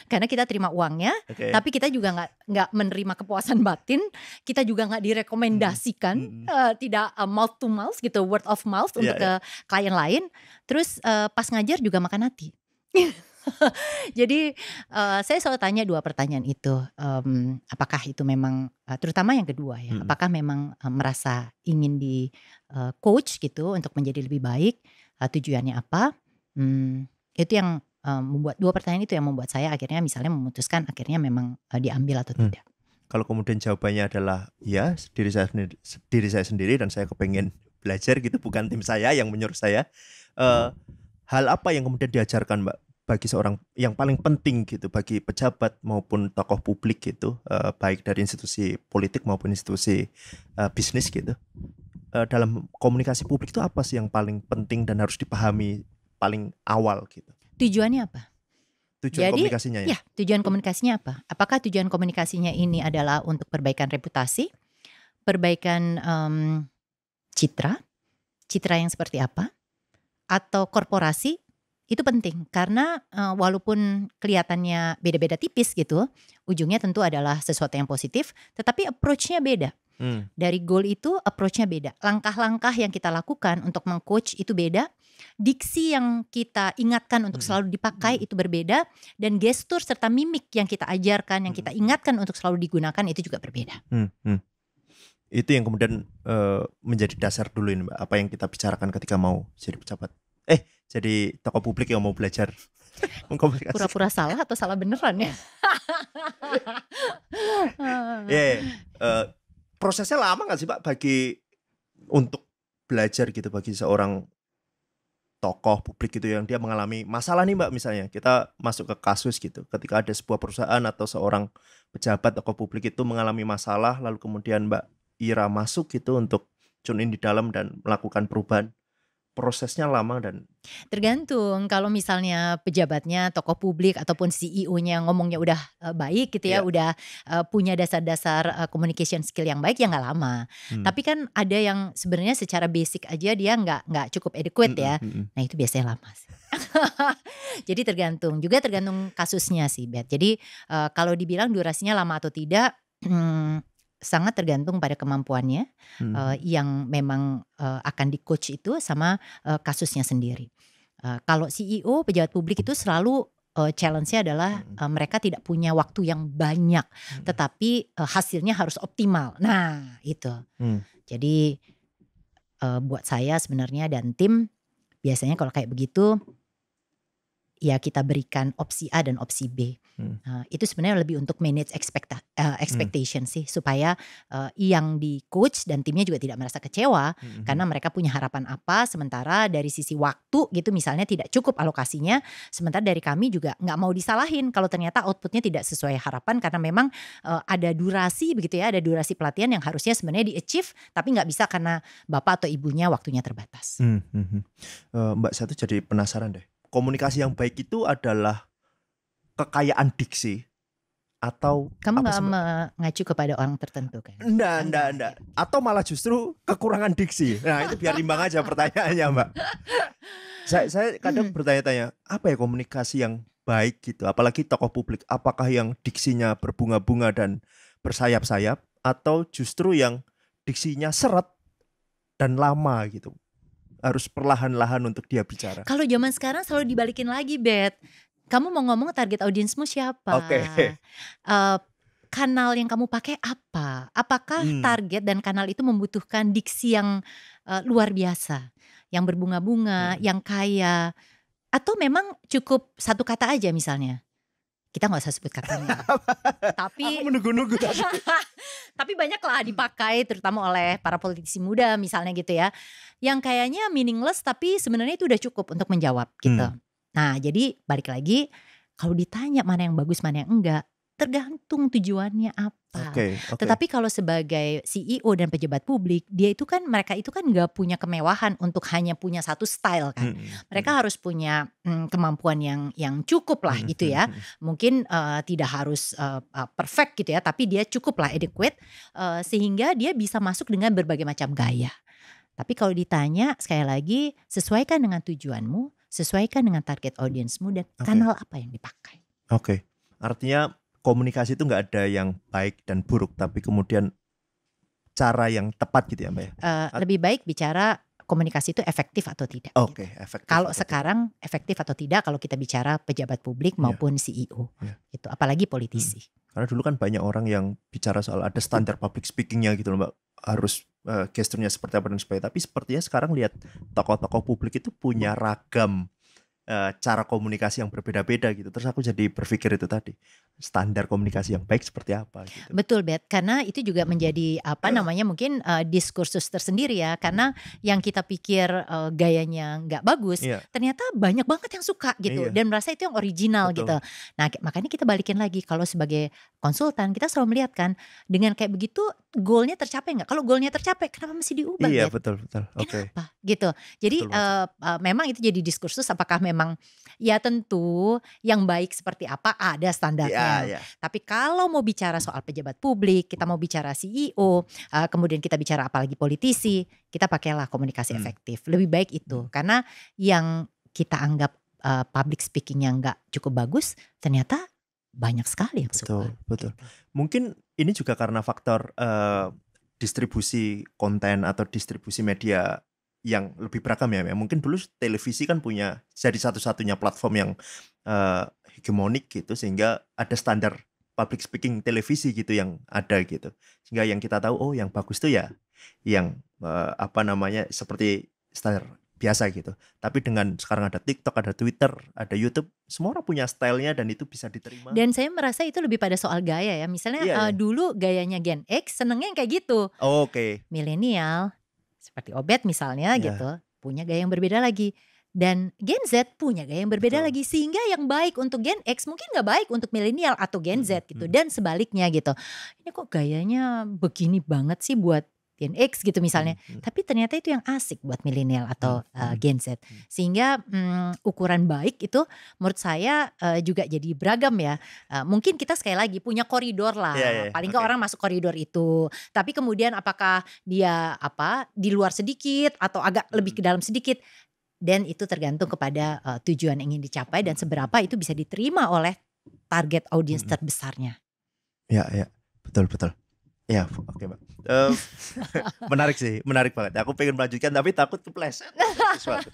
Karena kita terima uangnya, Oke. tapi kita juga nggak menerima kepuasan batin. Kita juga nggak direkomendasikan, tidak mouth to mouth gitu, word of mouth Iya, untuk iya. ke klien lain. Terus pas ngajar juga makan hati. Jadi saya selalu tanya 2 pertanyaan itu, apakah itu memang terutama yang kedua ya, apakah memang merasa ingin di coach gitu untuk menjadi lebih baik, tujuannya apa? Itu yang membuat 2 pertanyaan itu yang membuat saya akhirnya misalnya memutuskan akhirnya memang diambil atau tidak. Kalau kemudian jawabannya adalah ya, diri saya sendiri dan saya kepengen belajar gitu, bukan tim saya yang menyuruh saya. Hal apa yang kemudian diajarkan Mbak bagi seorang yang paling penting gitu bagi pejabat maupun tokoh publik gitu, baik dari institusi politik maupun institusi bisnis gitu, dalam komunikasi publik itu apa sih yang paling penting dan harus dipahami paling awal gitu? Tujuannya apa? Tujuan Jadi komunikasinya ya? ya tujuan komunikasinya apa? Apakah tujuan komunikasinya ini adalah untuk perbaikan reputasi, perbaikan citra yang seperti apa, atau korporasi? Itu penting karena walaupun kelihatannya beda-beda tipis gitu, ujungnya tentu adalah sesuatu yang positif, tetapi approach-nya beda. Dari goal itu approach-nya beda. Langkah-langkah yang kita lakukan untuk meng-coach itu beda. Diksi yang kita ingatkan untuk selalu dipakai itu berbeda, dan gestur serta mimik yang kita ajarkan, yang kita ingatkan untuk selalu digunakan itu juga berbeda. Itu yang kemudian menjadi dasar dulu ini Mbak, apa yang kita bicarakan ketika mau jadi pejabat. Jadi tokoh publik yang mau belajar mengkomunikasi. Pura-pura salah atau salah beneran ya? Prosesnya lama gak sih Pak untuk belajar gitu bagi seorang tokoh publik gitu yang dia mengalami masalah nih Mbak, misalnya kita masuk ke kasus gitu, ketika ada sebuah perusahaan atau seorang pejabat tokoh publik itu mengalami masalah, lalu kemudian Mbak Ira masuk gitu untuk tune in di dalam dan melakukan perubahan. Prosesnya lama dan tergantung. Kalau misalnya pejabatnya tokoh publik ataupun CEO-nya ngomongnya udah baik gitu ya, udah punya dasar-dasar communication skill yang baik, ya nggak lama. Tapi kan ada yang sebenarnya secara basic aja dia nggak cukup adequate ya. Nah itu biasanya lama sih. Jadi tergantung kasusnya sih, Bet. Jadi kalau dibilang durasinya lama atau tidak, sangat tergantung pada kemampuannya yang memang akan di-coach itu sama kasusnya sendiri. Kalau CEO, pejabat publik itu selalu challenge-nya adalah mereka tidak punya waktu yang banyak, tetapi hasilnya harus optimal. Nah itu. Jadi buat saya sebenarnya dan tim, biasanya kalau kayak begitu ya kita berikan opsi A dan opsi B. Itu sebenarnya lebih untuk manage expectation sih, supaya yang di coach dan timnya juga tidak merasa kecewa karena mereka punya harapan apa, sementara dari sisi waktu gitu misalnya tidak cukup alokasinya, sementara dari kami juga nggak mau disalahin kalau ternyata outputnya tidak sesuai harapan, karena memang ada durasi begitu ya, ada durasi pelatihan yang harusnya sebenarnya di-achieve tapi nggak bisa karena bapak atau ibunya waktunya terbatas. Mbak, saya tuh jadi penasaran deh. Komunikasi yang baik itu adalah kekayaan diksi atau kamu nggak mengacu kepada orang tertentu kan? Enggak. Atau malah justru kekurangan diksi. Nah itu biar imbang aja pertanyaannya Mbak. Saya kadang bertanya-tanya, apa ya komunikasi yang baik gitu, apalagi tokoh publik, apakah yang diksinya berbunga-bunga dan bersayap-sayap, atau justru yang diksinya seret dan lama gitu, harus perlahan-lahan untuk dia bicara. Kalau zaman sekarang selalu dibalikin lagi, Bet. Kamu mau ngomong target audiensmu siapa? Kanal yang kamu pakai apa? Apakah target dan kanal itu membutuhkan diksi yang luar biasa, yang berbunga-bunga, yang kaya, atau memang cukup satu kata aja misalnya? kita nggak usah sebut katanya. Tapi Aku menunggu-nunggu tadi. tapi banyaklah dipakai terutama oleh para politisi muda misalnya gitu ya. Yang kayaknya meaningless tapi sebenarnya itu udah cukup untuk menjawab gitu. Nah, jadi balik lagi kalau ditanya mana yang bagus mana yang enggak, tergantung tujuannya apa. Oke. Tetapi kalau sebagai CEO dan pejabat publik, mereka itu kan nggak punya kemewahan untuk hanya punya satu style kan. Mereka harus punya kemampuan yang cukup lah gitu ya. Mungkin tidak harus perfect gitu ya, tapi dia cukup lah adequate sehingga dia bisa masuk dengan berbagai macam gaya. Tapi kalau ditanya sekali lagi, sesuaikan dengan tujuanmu, sesuaikan dengan target audiensmu dan kanal apa yang dipakai. Oke. Artinya komunikasi itu nggak ada yang baik dan buruk, tapi kemudian cara yang tepat gitu ya Mbak ya? Lebih baik bicara komunikasi itu efektif atau tidak. Oke, Gitu. efektif Kalau atau sekarang efektif atau tidak kalau kita bicara pejabat publik maupun CEO, gitu. Apalagi politisi. Karena dulu kan banyak orang yang bicara soal ada standar public speakingnya gitu loh Mbak, harus gesturnya seperti apa dan sebagainya. Tapi sepertinya sekarang lihat tokoh-tokoh publik itu punya ragam cara komunikasi yang berbeda-beda gitu. Terus aku jadi berpikir itu tadi, standar komunikasi yang baik seperti apa gitu. Betul Bet, karena itu juga menjadi mungkin diskursus tersendiri ya. Karena yang kita pikir gayanya nggak bagus, ternyata banyak banget yang suka gitu dan merasa itu yang original. Betul. Gitu. Nah makanya kita balikin lagi, kalau sebagai konsultan kita selalu melihat kan, dengan kayak begitu goalnya tercapai nggak? Kalau goalnya tercapai, kenapa mesti diubah? Iya Bet? betul. Kenapa? Gitu. Jadi memang itu jadi diskursus, apakah memang ya tentu yang baik seperti apa ada standarnya. Tapi kalau mau bicara soal pejabat publik, kita mau bicara CEO, kemudian kita bicara apalagi politisi, kita pakailah komunikasi efektif. Lebih baik itu, karena yang kita anggap public speaking yang nggak cukup bagus, ternyata banyak sekali yang suka. Betul. Mungkin ini juga karena faktor distribusi konten atau distribusi media yang lebih beragam ya. Mungkin dulu televisi kan punya jadi satu-satunya platform yang hegemonik gitu, sehingga ada standar public speaking televisi gitu yang ada gitu. Sehingga yang kita tahu yang bagus tuh ya yang seperti standar biasa gitu. Tapi dengan sekarang ada TikTok, ada Twitter, ada YouTube, semua orang punya stylenya dan itu bisa diterima. Dan saya merasa itu lebih pada soal gaya ya. Misalnya dulu gayanya Gen X senengnya yang kayak gitu. Milenial seperti Obet misalnya gitu, punya gaya yang berbeda lagi. Dan Gen Z punya gaya yang berbeda lagi, sehingga yang baik untuk Gen X mungkin gak baik untuk milenial atau Gen Z gitu. Dan sebaliknya gitu, ini kok gayanya begini banget sih buat Gen X gitu misalnya, tapi ternyata itu yang asik buat milenial atau Gen Z. Sehingga ukuran baik itu menurut saya juga jadi beragam ya. Mungkin kita sekali lagi punya koridor lah, paling nggak orang masuk koridor itu. Tapi kemudian apakah dia di luar sedikit atau agak lebih ke dalam sedikit, dan itu tergantung kepada tujuan yang ingin dicapai dan seberapa itu bisa diterima oleh target audiens terbesarnya. Ya, betul. Ya, oke Mbak. Menarik sih, menarik banget. Aku pengen melanjutkan tapi takut kepleset sesuatu.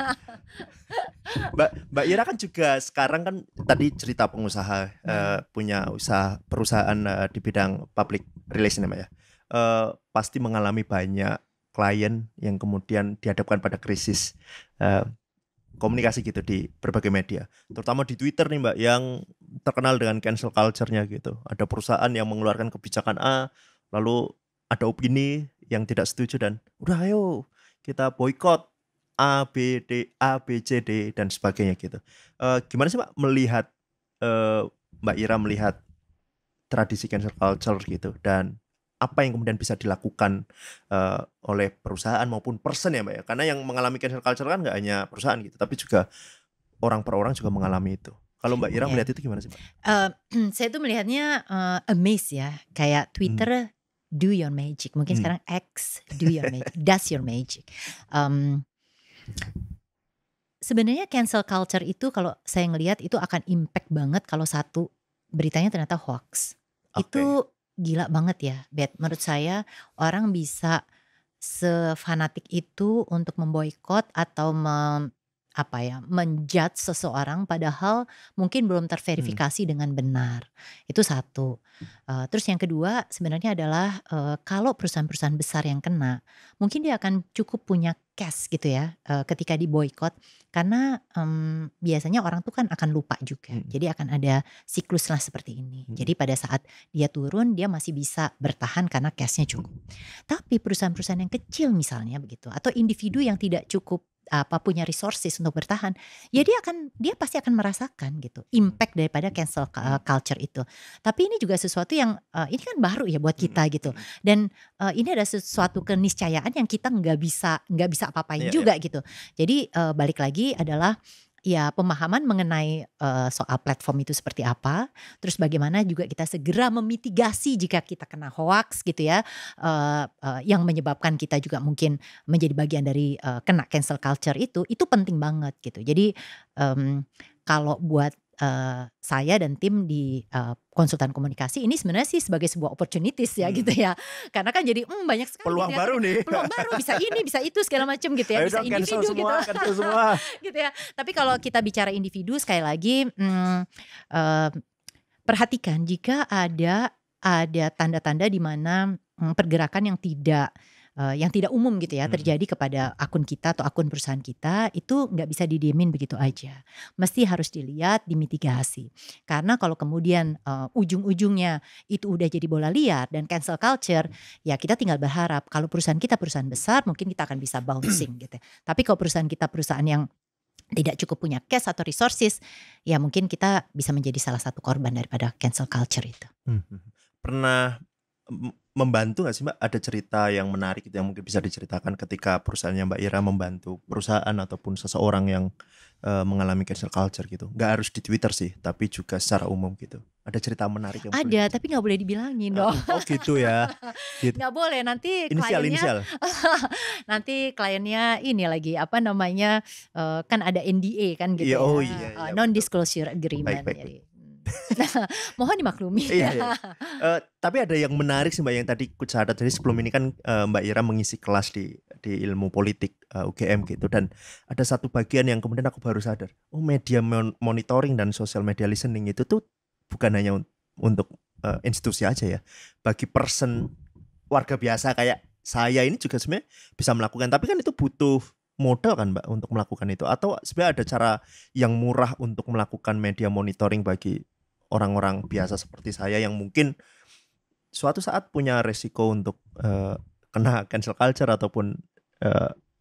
Mbak Ira kan juga sekarang kan tadi cerita pengusaha, punya perusahaan di bidang public relation ya Mbak ya. Pasti mengalami banyak klien yang kemudian dihadapkan pada krisis komunikasi gitu di berbagai media, terutama di Twitter nih Mbak, yang terkenal dengan cancel culture-nya gitu. Ada perusahaan yang mengeluarkan kebijakan A, lalu ada opini yang tidak setuju dan udah ayo kita boykot A, B, C, D dan sebagainya gitu. Gimana sih Mbak melihat Mbak Ira melihat tradisi cancel culture gitu, dan apa yang kemudian bisa dilakukan oleh perusahaan maupun person ya Mbak ya? Karena yang mengalami cancel culture kan nggak hanya perusahaan gitu, tapi juga orang per orang juga mengalami itu. Kalau Mbak Ira melihat itu gimana sih Mbak? Saya tuh melihatnya amaze ya, kayak Twitter do your magic. Mungkin sekarang X do your magic, does your magic. Sebenarnya cancel culture itu kalau saya ngelihat itu akan impact banget kalau satu beritanya ternyata hoax. Itu gila banget ya, Bet. Menurut saya orang bisa sefanatik itu untuk memboikot atau menjudge seseorang padahal mungkin belum terverifikasi dengan benar. Itu satu. Terus yang kedua sebenarnya adalah, kalau perusahaan-perusahaan besar yang kena, mungkin dia akan cukup punya cash gitu ya, ketika diboikot karena, biasanya orang tuh kan akan lupa juga. Jadi akan ada sikluslah seperti ini. Jadi pada saat dia turun, dia masih bisa bertahan karena cash-nya cukup. Tapi perusahaan-perusahaan yang kecil misalnya begitu, atau individu yang tidak cukup punya resources untuk bertahan, ya dia pasti akan merasakan gitu impact daripada cancel culture itu. Tapi ini juga sesuatu yang ini kan baru ya buat kita gitu. Dan ini ada sesuatu keniscayaan yang kita nggak bisa apa-apain juga gitu. Jadi balik lagi adalah ya pemahaman mengenai soal platform itu seperti apa, terus bagaimana juga kita segera memitigasi jika kita kena hoax gitu ya, yang menyebabkan kita juga mungkin menjadi bagian dari kena cancel culture itu penting banget gitu. Jadi kalau buat saya dan tim di konsultan komunikasi ini sebenarnya sih sebagai sebuah opportunities ya gitu ya. Karena kan jadi banyak sekali Peluang ternyata baru nih. peluang baru, bisa ini, bisa itu segala macam gitu ya, Ayo bisa dong cancel individu semua, gitu. cancel semua. Gitu ya. Tapi kalau kita bicara individu sekali lagi perhatikan jika ada tanda-tanda di mana pergerakan yang tidak umum gitu ya terjadi kepada akun kita atau akun perusahaan kita, itu nggak bisa didiemin begitu aja. Mesti harus dilihat, dimitigasi. Karena kalau kemudian ujung-ujungnya itu udah jadi bola liar dan cancel culture, ya kita tinggal berharap kalau perusahaan kita perusahaan besar mungkin kita akan bisa bouncing gitu. Tapi kalau perusahaan kita perusahaan yang tidak cukup punya cash atau resources, ya mungkin kita bisa menjadi salah satu korban daripada cancel culture itu. Pernah membantu nggak sih Mbak? Ada cerita yang menarik yang mungkin bisa diceritakan ketika perusahaannya Mbak Ira membantu perusahaan ataupun seseorang yang mengalami cancel culture gitu. Nggak harus di Twitter sih, tapi juga secara umum gitu. Ada cerita menarik yang Ada, tapi nggak boleh dibilangin dong. Oh gitu ya. Gitu. Nggak boleh, nanti Inisial. nanti kliennya ini lagi kan ada NDA kan gitu Iya, ya, oh iya, non disclosure agreement. Baik. Jadi, mohon dimaklumi. Iya. Tapi ada yang menarik sih Mbak yang tadi ku catat. Jadi sebelum ini kan Mbak Ira mengisi kelas di ilmu politik UGM gitu, dan ada satu bagian yang kemudian aku baru sadar, media monitoring dan social media listening itu tuh bukan hanya untuk institusi aja ya, bagi warga biasa kayak saya ini juga sebenarnya bisa melakukan. Tapi kan itu butuh modal kan Mbak untuk melakukan itu, atau sebenarnya ada cara yang murah untuk melakukan media monitoring bagi orang-orang biasa seperti saya yang mungkin suatu saat punya resiko untuk kena cancel culture ataupun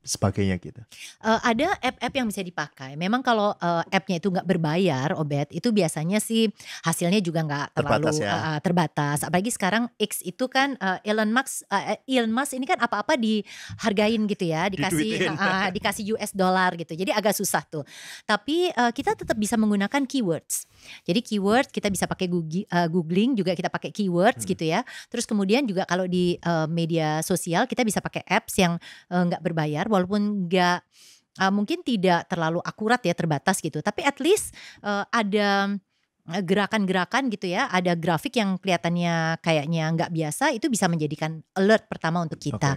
sebagainya gitu. Ada app-app yang bisa dipakai. Memang kalau app-nya itu nggak berbayar, Obed, itu biasanya sih hasilnya juga nggak terlalu Terbatas ya. terbatas. Apalagi sekarang X itu kan Elon Musk ini kan apa-apa dihargain gitu ya, Diduitin. dikasih US dollar gitu. Jadi agak susah tuh. Tapi kita tetap bisa menggunakan keywords. Jadi keyword kita bisa pakai googling juga, kita pakai keywords gitu ya. Terus kemudian juga kalau di media sosial kita bisa pakai apps yang nggak berbayar, walaupun nggak mungkin tidak terlalu akurat ya, terbatas gitu. Tapi at least ada gerakan-gerakan gitu ya, ada grafik yang kelihatannya kayaknya nggak biasa, itu bisa menjadikan alert pertama untuk kita.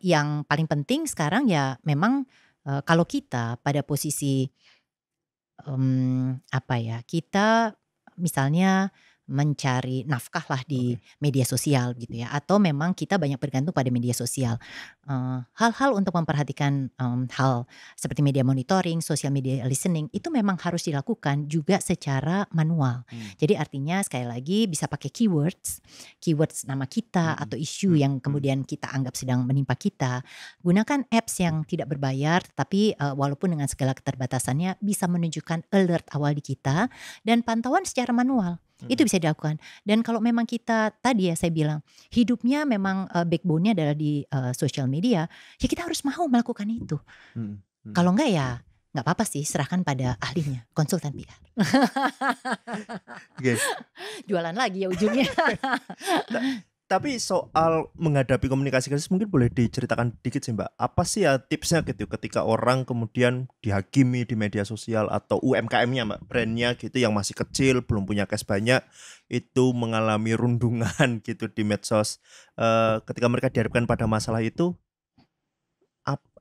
Yang paling penting sekarang ya memang kalau kita pada posisi kita misalnya mencari nafkah lah di media sosial gitu ya, atau memang kita banyak bergantung pada media sosial. Hal-hal untuk memperhatikan hal seperti media monitoring, social media listening itu memang harus dilakukan juga secara manual. Jadi artinya sekali lagi bisa pakai keywords nama kita atau isu yang kemudian kita anggap sedang menimpa kita. Gunakan apps yang tidak berbayar, tapi walaupun dengan segala keterbatasannya bisa menunjukkan alert awal di kita, dan pantauan secara manual. Itu bisa dilakukan. Dan kalau memang kita tadi ya saya bilang hidupnya memang backbone-nya adalah di social media, ya kita harus mau melakukan itu. Kalau enggak ya nggak apa-apa sih, serahkan pada ahlinya, konsultan PR. Jualan lagi ya ujungnya. Tapi soal menghadapi komunikasi krisis mungkin boleh diceritakan dikit sih Mbak. Apa sih ya tipsnya gitu ketika orang kemudian dihakimi di media sosial atau UMKM-nya Mbak, brandnya gitu yang masih kecil, belum punya cash banyak, itu mengalami rundungan gitu di medsos. Ketika mereka dihadapkan pada masalah itu,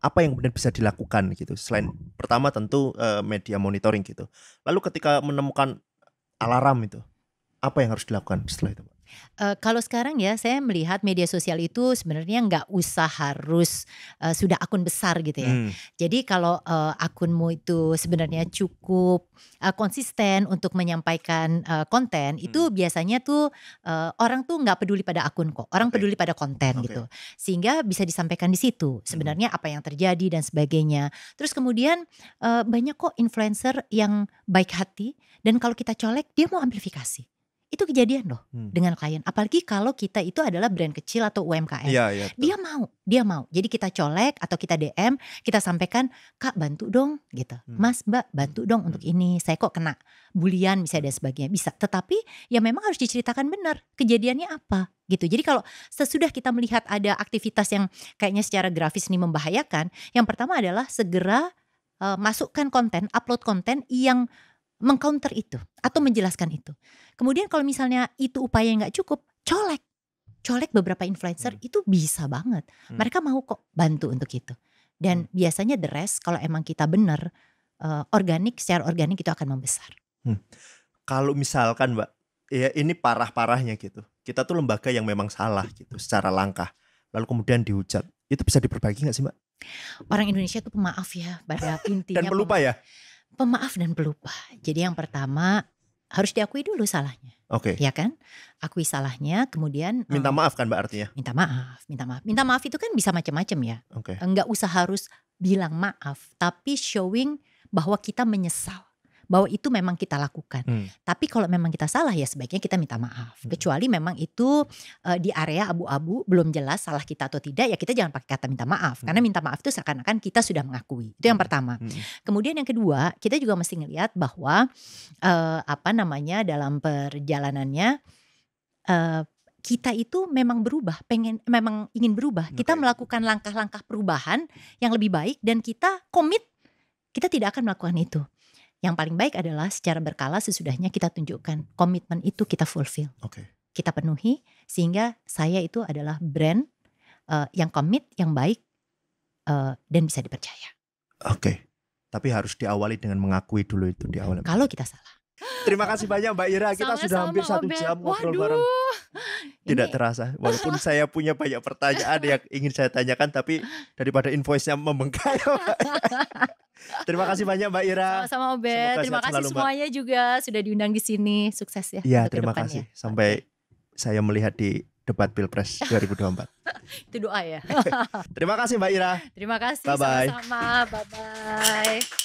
apa yang kemudian bisa dilakukan gitu? Selain pertama tentu media monitoring gitu. Lalu ketika menemukan alarm itu, apa yang harus dilakukan setelah itu, Mbak? Kalau sekarang ya saya melihat media sosial itu sebenarnya nggak usah harus, sudah akun besar gitu ya. Hmm, Jadi kalau, akunmu itu sebenarnya cukup, konsisten untuk menyampaikan, konten itu biasanya tuh, orang tuh nggak peduli pada akun kok, orang Oke. peduli pada konten Oke. gitu. Sehingga bisa disampaikan di situ sebenarnya apa yang terjadi dan sebagainya. Terus kemudian, banyak kok influencer yang baik hati dan kalau kita colek dia mau amplifikasi. Itu kejadian loh dengan klien, apalagi kalau kita itu adalah brand kecil atau UMKM. Iya, iya, betul. Dia mau. Jadi kita colek atau kita DM, kita sampaikan, "Kak bantu dong," gitu. "Mas, Mbak bantu dong untuk ini, saya kok kena bulian," misalnya dan sebagainya, bisa. Tetapi ya memang harus diceritakan benar, kejadiannya apa gitu. Jadi kalau sesudah kita melihat ada aktivitas yang kayaknya secara grafis ini membahayakan, yang pertama adalah segera, masukkan konten, upload konten yang meng-counter itu atau menjelaskan itu. Kemudian kalau misalnya itu upaya yang nggak cukup, colek beberapa influencer itu bisa banget. Mereka mau kok bantu untuk itu. Dan biasanya the rest kalau emang kita benar, secara organik itu akan membesar. Kalau misalkan Mbak, ya ini parah-parahnya gitu. Kita tuh lembaga yang memang salah gitu secara langkah. Lalu kemudian dihujat. Itu bisa diperbaiki nggak sih, Mbak? Orang Indonesia tuh pemaaf ya pada intinya. Dan pelupa ya? Pemaaf dan pelupa. Jadi yang pertama harus diakui dulu salahnya. Oke. Ya kan? Akui salahnya, kemudian Minta maaf kan Mbak artinya? minta maaf. Minta maaf itu kan bisa macam-macam ya. Oke. Enggak usah harus bilang maaf, tapi showing bahwa kita menyesal, bahwa itu memang kita lakukan. Tapi kalau memang kita salah ya sebaiknya kita minta maaf. Kecuali memang itu di area abu-abu, belum jelas salah kita atau tidak, ya kita jangan pakai kata minta maaf. Karena minta maaf itu seakan-akan kita sudah mengakui. Itu yang pertama. Kemudian yang kedua, kita juga mesti ngelihat bahwa dalam perjalanannya kita itu memang memang ingin berubah. Kita melakukan langkah-langkah perubahan yang lebih baik dan kita komit, kita tidak akan melakukan itu. Yang paling baik adalah secara berkala sesudahnya kita tunjukkan komitmen itu kita fulfill. Kita penuhi sehingga saya itu adalah brand yang komit, yang baik dan bisa dipercaya. Oke. Tapi harus diawali dengan mengakui dulu itu di awal. Kalau kita salah. Terima kasih banyak Mbak Ira. Kita sudah hampir 1 jam ngobrol bareng. Tidak terasa. Walaupun saya punya banyak pertanyaan yang ingin saya tanyakan, tapi daripada invoice-nya membengkak. Terima kasih banyak Mbak Ira. Sama-sama Obed. Terima kasih semuanya juga sudah diundang di sini. Sukses ya. Iya, terima kasih. Sampai saya melihat di debat Pilpres 2024. Itu doa ya. Terima kasih Mbak Ira. Terima kasih. Bye-bye. Sama-sama. Bye-bye.